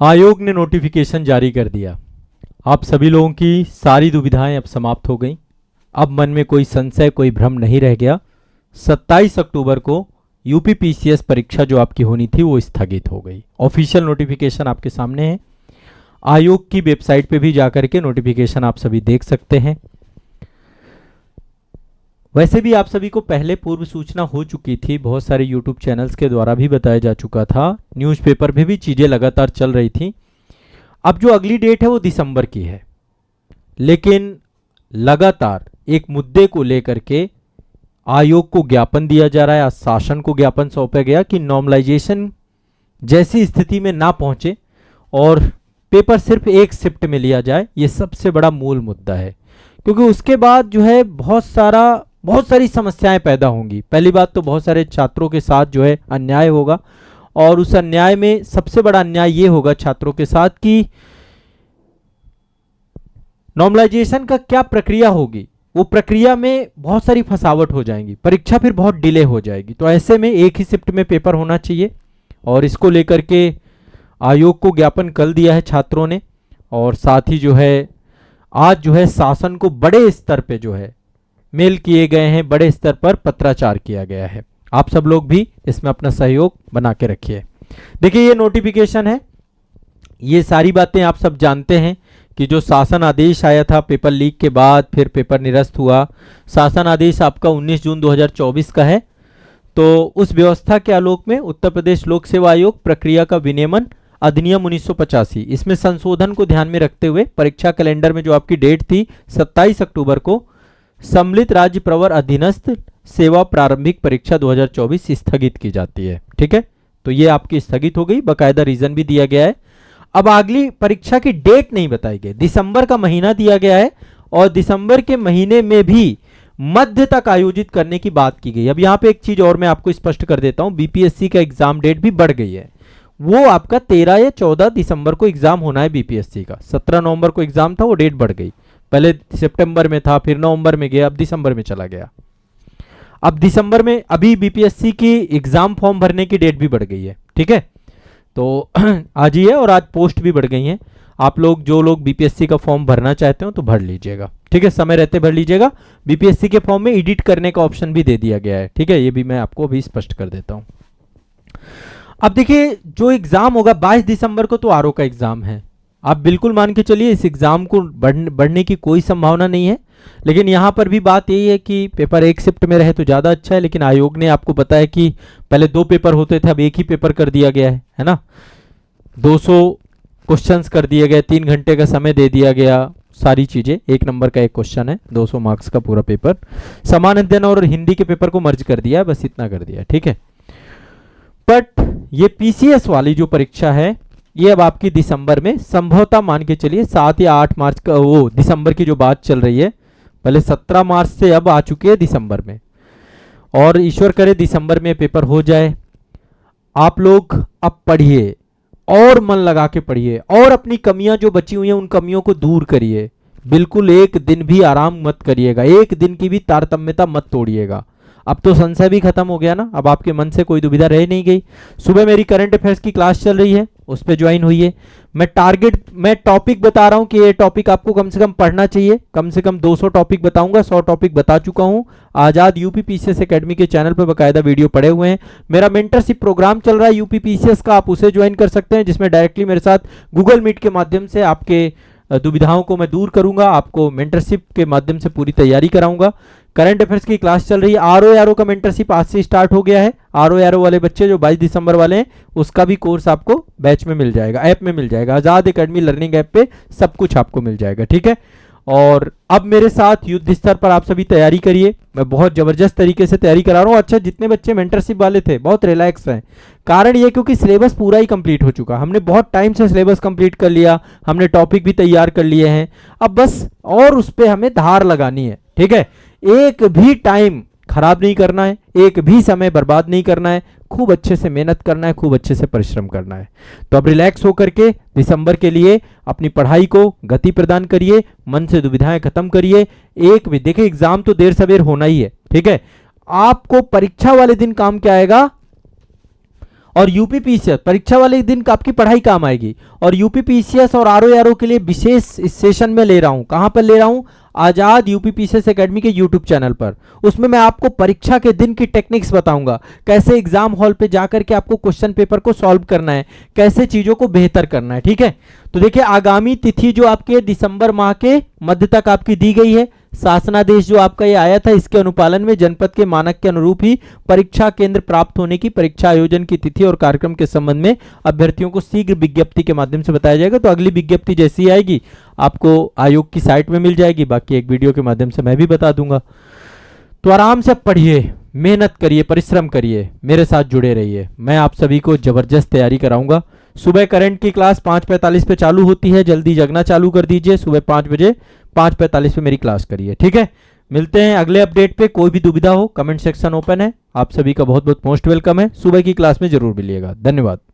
आयोग ने नोटिफिकेशन जारी कर दिया। आप सभी लोगों की सारी दुविधाएं अब समाप्त हो गई। अब मन में कोई संशय, कोई भ्रम नहीं रह गया। 27 अक्टूबर को यूपी पीसीएस परीक्षा जो आपकी होनी थी वो स्थगित हो गई। ऑफिशियल नोटिफिकेशन आपके सामने है। आयोग की वेबसाइट पे भी जाकर के नोटिफिकेशन आप सभी देख सकते हैं। वैसे भी आप सभी को पहले पूर्व सूचना हो चुकी थी, बहुत सारे यूट्यूब चैनल्स के द्वारा भी बताया जा चुका था, न्यूज़पेपर पे भी चीज़ें लगातार चल रही थी। अब जो अगली डेट है वो दिसंबर की है, लेकिन लगातार एक मुद्दे को लेकर के आयोग को ज्ञापन दिया जा रहा है। आज शासन को ज्ञापन सौंपा गया कि नॉर्मलाइजेशन जैसी स्थिति में ना पहुंचे और पेपर सिर्फ एक शिफ्ट में लिया जाए। ये सबसे बड़ा मूल मुद्दा है, क्योंकि उसके बाद जो है बहुत सारी समस्याएं पैदा होंगी। पहली बात तो बहुत सारे छात्रों के साथ जो है अन्याय होगा, और उस अन्याय में सबसे बड़ा अन्याय ये होगा छात्रों के साथ कि नॉर्मलाइजेशन का क्या प्रक्रिया होगी, वो प्रक्रिया में बहुत सारी फंसावट हो जाएंगी, परीक्षा फिर बहुत डिले हो जाएगी। तो ऐसे में एक ही शिफ्ट में पेपर होना चाहिए, और इसको लेकर के आयोग को ज्ञापन कल दिया है छात्रों ने। और साथ ही जो है आज जो है शासन को बड़े स्तर पे जो है मेल किए गए हैं, बड़े स्तर पर पत्राचार किया गया है। आप सब लोग भी इसमें अपना सहयोग बना के रखिए। देखिए ये नोटिफिकेशन है, ये सारी बातें आप सब जानते हैं कि जो शासन आदेश आया था पेपर लीक के बाद, फिर पेपर निरस्त हुआ। शासन आदेश आपका 19 जून 2024 का है। तो उस व्यवस्था के आलोक में उत्तर प्रदेश लोक सेवा आयोग प्रक्रिया का विनियमन अधिनियम 1985, इसमें संशोधन को ध्यान में रखते हुए परीक्षा कैलेंडर में जो आपकी डेट थी 27 अक्टूबर को सम्मिलित राज्य प्रवर अधीनस्थ सेवा प्रारंभिक परीक्षा 2024 स्थगित की जाती है। ठीक है, तो ये आपकी स्थगित हो गई, बाकायदा रीजन भी दिया गया है। अब अगली परीक्षा की डेट नहीं बताई गई, दिसंबर का महीना दिया गया है, और दिसंबर के महीने में भी मध्य तक आयोजित करने की बात की गई। अब यहाँ पे एक चीज और मैं आपको स्पष्ट कर देता हूँ, बीपीएससी का एग्जाम डेट भी बढ़ गई है। वो आपका 13 या 14 दिसंबर को एग्जाम होना है बीपीएससी का। 17 नवंबर को एग्जाम था, वो डेट बढ़ गई। पहले सितंबर में था, फिर नवंबर में गया, अब दिसंबर में चला गया। अब दिसंबर में अभी बीपीएससी की एग्जाम फॉर्म भरने की डेट भी बढ़ गई है। ठीक है, तो आज ही है, और आज पोस्ट भी बढ़ गई हैं। आप लोग जो लोग बीपीएससी का फॉर्म भरना चाहते हो तो भर लीजिएगा। ठीक है, समय रहते भर लीजिएगा। बीपीएससी के फॉर्म में एडिट करने का ऑप्शन भी दे दिया गया है। ठीक है, ये भी मैं आपको अभी स्पष्ट कर देता हूं। अब देखिए जो एग्जाम होगा 22 दिसंबर को, तो आरओ का एग्जाम है। आप बिल्कुल मान के चलिए इस एग्जाम को बढ़ने की कोई संभावना नहीं है, लेकिन यहाँ पर भी बात यही है कि पेपर एक शिफ्ट में रहे तो ज़्यादा अच्छा है। लेकिन आयोग ने आपको बताया कि पहले 2 पेपर होते थे, अब एक ही पेपर कर दिया गया है ना। 200 क्वेश्चंस कर दिए गए, 3 घंटे का समय दे दिया गया, सारी चीज़ें। 1 नंबर का एक क्वेश्चन है, 200 मार्क्स का पूरा पेपर। समान अध्ययन और हिंदी के पेपर को मर्ज कर दिया, बस इतना कर दिया। ठीक है, बट ये पीसीएस वाली जो परीक्षा है ये अब आपकी दिसंबर में संभवतः मान के चलिए 7 या 8 मार्च का, वो दिसंबर की जो बात चल रही है, पहले 17 मार्च से अब आ चुकी है दिसंबर में, और ईश्वर करे दिसंबर में पेपर हो जाए। आप लोग अब पढ़िए और मन लगा के पढ़िए, और अपनी कमियां जो बची हुई हैं उन कमियों को दूर करिए। बिल्कुल एक दिन भी आराम मत करिएगा, एक दिन की भी तारतम्यता मत तोड़िएगा। अब तो संशय भी खत्म हो गया ना, अब आपके मन से कोई दुविधा रह नहीं गई। सुबह मेरी करंट अफेयर्स की क्लास चल रही है, उस पर ज्वाइन हुई है। मैं टॉपिक बता रहा हूं कि ये टॉपिक आपको कम से कम पढ़ना चाहिए। कम से कम 200 टॉपिक बताऊंगा, 100 टॉपिक बता चुका हूं। आजाद यूपी पीसीएस एकेडमी के चैनल पर बकायदा वीडियो पड़े हुए हैं। मेरा मेंटरशिप प्रोग्राम चल रहा है यूपी पीसीएस का, आप उसे ज्वाइन कर सकते हैं, जिसमें डायरेक्टली मेरे साथ गूगल मीट के माध्यम से आपके दुविधाओं को मैं दूर करूंगा, आपको मेंटरशिप के माध्यम से पूरी तैयारी कराऊंगा। करंट अफेयर्स की क्लास चल रही है। आरओ का मेंटरशिप आज से स्टार्ट हो गया है। आरओ वाले बच्चे जो 22 दिसंबर वाले हैं, उसका भी कोर्स आपको बैच में मिल जाएगा, ऐप में मिल जाएगा। आजाद एकेडमी लर्निंग ऐप पे सब कुछ आपको मिल जाएगा। ठीक है, और अब मेरे साथ युद्ध स्तर पर आप सभी तैयारी करिए। मैं बहुत जबरदस्त तरीके से तैयारी करा रहा हूँ। अच्छा, जितने बच्चे मेंटरशिप वाले थे बहुत रिलैक्स हैं। कारण ये क्योंकि सिलेबस पूरा ही कंप्लीट हो चुका, हमने बहुत टाइम से सिलेबस कंप्लीट कर लिया, हमने टॉपिक भी तैयार कर लिए हैं। अब बस और उस पर हमें धार लगानी है। ठीक है, एक भी टाइम खराब नहीं करना है, एक भी समय बर्बाद नहीं करना है, खूब अच्छे से मेहनत करना है, खूब अच्छे से परिश्रम करना है। तो अब रिलैक्स होकर के दिसंबर के लिए अपनी पढ़ाई को गति प्रदान करिए, मन से दुविधाएं खत्म करिए। एक भी देखिए, एग्जाम तो देर सवेर होना ही है। ठीक है, आपको परीक्षा वाले दिन काम क्या आएगा, और यूपीपीसीएस परीक्षा वाले दिन आपकी पढ़ाई काम आएगी। और यूपीपीसीएस और आरओ के लिए विशेष इस सेशन में ले रहा हूं। कहां पर ले रहा हूं? आजाद यूपीपीसीएस एकेडमी के यूट्यूब चैनल पर। उसमें मैं आपको परीक्षा के दिन की टेक्निक्स बताऊंगा, कैसे एग्जाम हॉल पे जाकर के आपको क्वेश्चन पेपर को सॉल्व करना है, कैसे चीजों को बेहतर करना है। ठीक है, तो देखिए आगामी तिथि जो आपके दिसंबर माह के मध्य तक आपकी दी गई है। शासनादेश जो आपका ये आया था, इसके अनुपालन में जनपद के मानक के अनुरूप ही परीक्षा केंद्र प्राप्त होने की, परीक्षा आयोजन की तिथि और कार्यक्रम के संबंध में अभ्यर्थियों को शीघ्र विज्ञप्ति के माध्यम से बताया जाएगा। तो अगली विज्ञप्ति जैसी आएगी आपको आयोग की साइट में मिल जाएगी, बाकी एक वीडियो के माध्यम से मैं भी बता दूंगा। तो आराम से पढ़िए, मेहनत करिए, परिश्रम करिए, मेरे साथ जुड़े रहिए। मैं आप सभी को जबरदस्त तैयारी कराऊंगा। सुबह करंट की क्लास 5:45 पे चालू होती है, जल्दी जगना चालू कर दीजिए। सुबह 5 बजे 5:45 पे मेरी क्लास करिए। ठीक है, मिलते हैं अगले अपडेट पे। कोई भी दुविधा हो कमेंट सेक्शन ओपन है, आप सभी का बहुत बहुत मोस्ट वेलकम है। सुबह की क्लास में जरूर मिलिएगा। धन्यवाद।